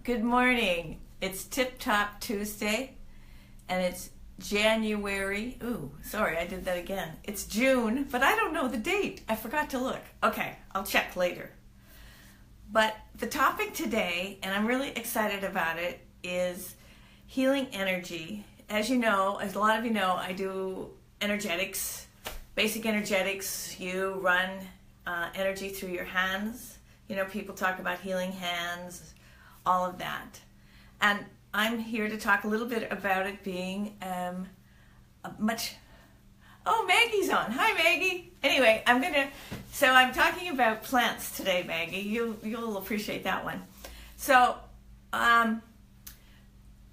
Good morning. It's TipTop Tuesday, and it's January. Ooh, sorry, I did that again. It's June, but I don't know the date. I forgot to look. Okay, I'll check later. But the topic today, and I'm really excited about it, is healing energy. As you know, as a lot of you know, I do energetics, basic energetics. You run energy through your hands. You know, people talk about healing hands, all of that. And I'm here to talk a little bit about it being Oh, Maggie's on. Hi, Maggie. Anyway, I'm talking about plants today, Maggie. You'll appreciate that one. So, I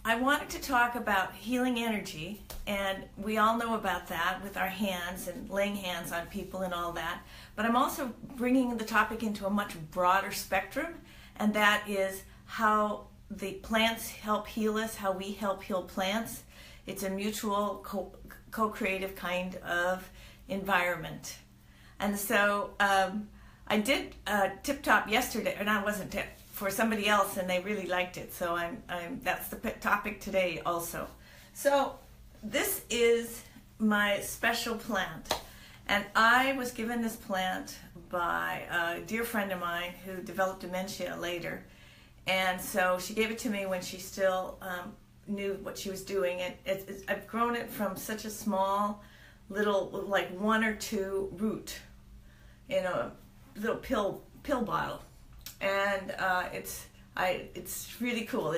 wanted to talk about healing energy, and we all know about that with our hands and laying hands on people and all that. But I'm also bringing the topic into a much broader spectrum, and that is how the plants help heal us, how we help heal plants. It's a mutual co-creative kind of environment. And so I did TipTop yesterday, and I wasn't tip for somebody else, and they really liked it. So that's the topic today also. So this is my special plant, and I was given this plant by a dear friend of mine who developed dementia later. And so she gave it to me when she still knew what she was doing. I've grown it from such a small little, like 1 or 2 root in a little pill bottle, and it's really cool.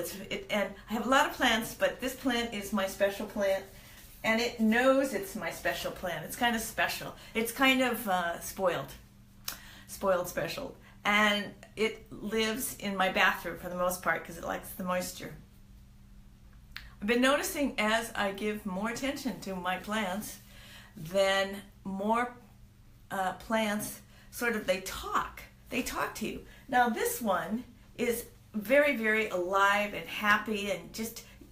And I have a lot of plants, but this plant is my special plant, and it knows it's my special plant. It's kind of special. It's kind of spoiled special. And it lives in my bathroom for the most part because it likes the moisture. I've been noticing as I give more attention to my plants, then more plants they talk to you. Now this one is very, very alive and happy, and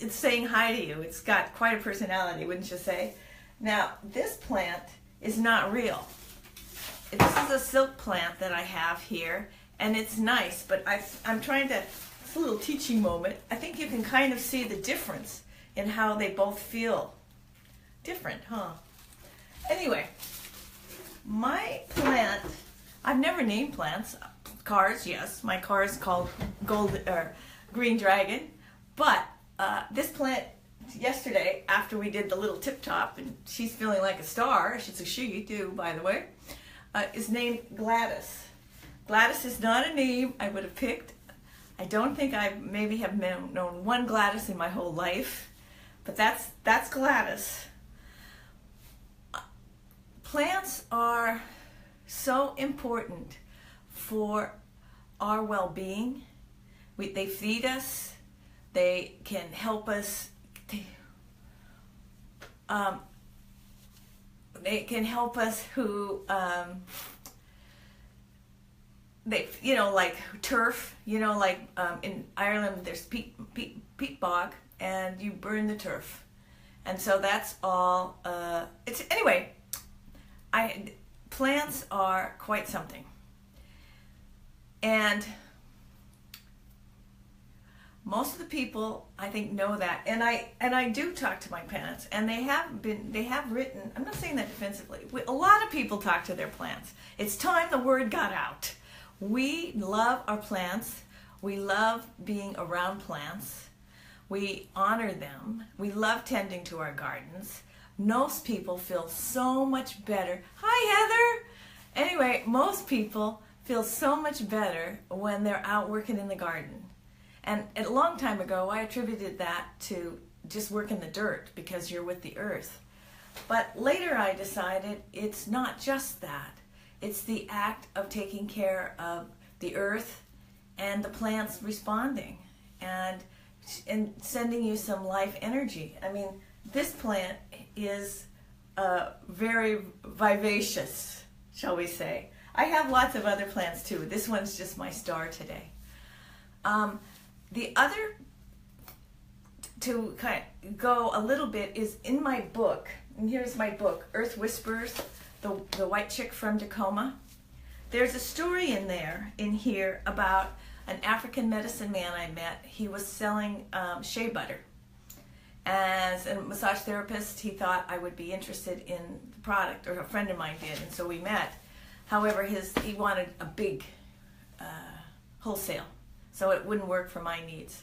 it's saying hi to you. It's got quite a personality, wouldn't you say? Now this plant is not real. This is a silk plant that I have here, and it's nice, but I'm trying to, it's a little teaching moment. I think you can kind of see the difference in how they both feel. Different, huh? Anyway, my plant, I've never named plants. Cars, yes, my car is called Green Dragon, but this plant, yesterday, after we did the little tip-top, and she's feeling like a star, she's a she too, by the way, is named Gladys. Gladys is not a name I would have picked. I don't think I maybe have known one Gladys in my whole life, but that's Gladys. Plants are so important for our well-being. They feed us. They can help us. They can help us like turf, in Ireland there's peat bog, and you burn the turf. And so that's all, plants are quite something. And most of the people, I think, know that, and I do talk to my plants, and they have written. I'm not saying that defensively. A lot of people talk to their plants. It's time the word got out. We love our plants. We love being around plants. We honor them. We love tending to our gardens. Most people feel so much better. Hi, Heather. Anyway, most people feel so much better when they're out working in the garden. And a long time ago, I attributed that to just working the dirt because you're with the earth. But later I decided it's not just that. It's the act of taking care of the earth and the plants responding and sending you some life energy. I mean, this plant is very vivacious, shall we say. I have lots of other plants too. This one's just my star today. The other, to kind of go a little bit, is in my book, and here's my book, Earth Whispers, the White Chick from Tacoma. There's a story in here about an African medicine man I met. He was selling shea butter. As a massage therapist, he thought I would be interested in the product, or a friend of mine did, and so we met. However, he wanted a big wholesale, so it wouldn't work for my needs.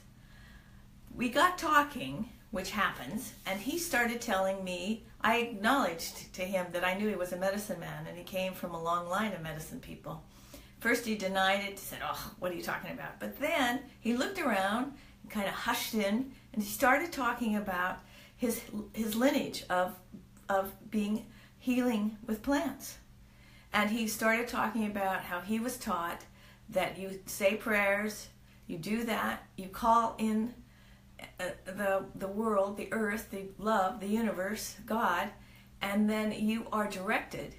We got talking, which happens, and he started telling me, I acknowledged to him that I knew he was a medicine man, and he came from a long line of medicine people. First he denied it, said, oh, what are you talking about? But then he looked around and kind of hushed in, and he started talking about his lineage of being healing with plants. And he started talking about how he was taught that you say prayers, you do that, you call in the world, the earth, the love, the universe, God, and then you are directed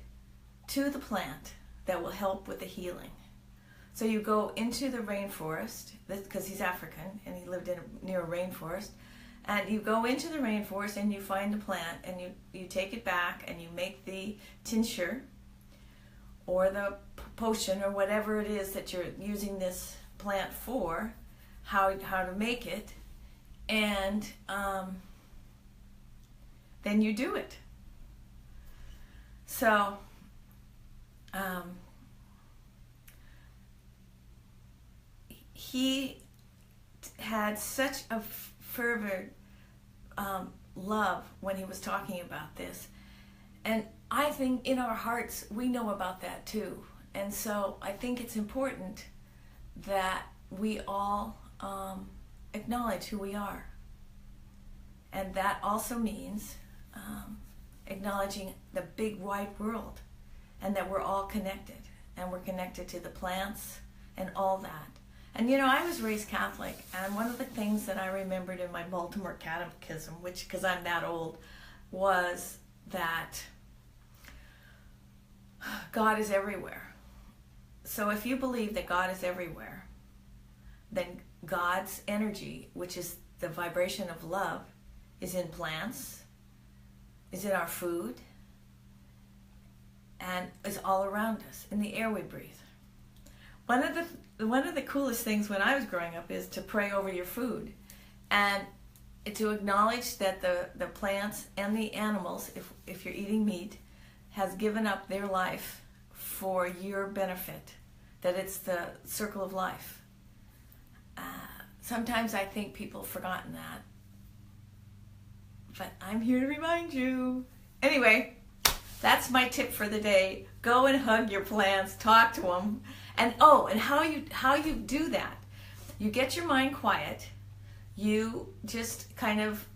to the plant that will help with the healing. So you go into the rainforest, because he's African and he lived near a rainforest, and you go into the rainforest and you find the plant and you take it back and you make the tincture or the potion or whatever it is that you're using this plant for, how to make it, and then you do it. So he had such a fervent love when he was talking about this, and I think in our hearts we know about that too. And so I think it's important that we all acknowledge who we are, and that also means acknowledging the big wide world, and that we're all connected, and we're connected to the plants and all that. And you know, I was raised Catholic, and one of the things that I remembered in my Baltimore Catechism, which, because I'm that old, was that God is everywhere. So if you believe that God is everywhere, then God's energy, which is the vibration of love, is in plants, is in our food, and is all around us, in the air we breathe. One of the coolest things when I was growing up is to pray over your food, and to acknowledge that the plants and the animals, if you're eating meat, has given up their life for your benefit, that it's the circle of life. Sometimes I think people have forgotten that, but I'm here to remind you. Anyway, that's my tip for the day. Go and hug your plants, talk to them, and how you do that. You get your mind quiet. You just kind of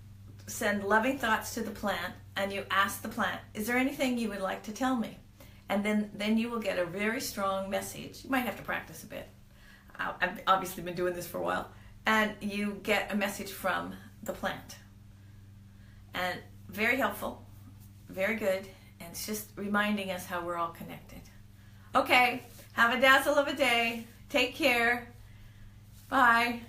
send loving thoughts to the plant, and you ask the plant, is there anything you would like to tell me? And then you will get a very strong message. You might have to practice a bit. I've obviously been doing this for a while. And you get a message from the plant. And very helpful, very good, and it's just reminding us how we're all connected. Okay, have a dazzle of a day. Take care. Bye.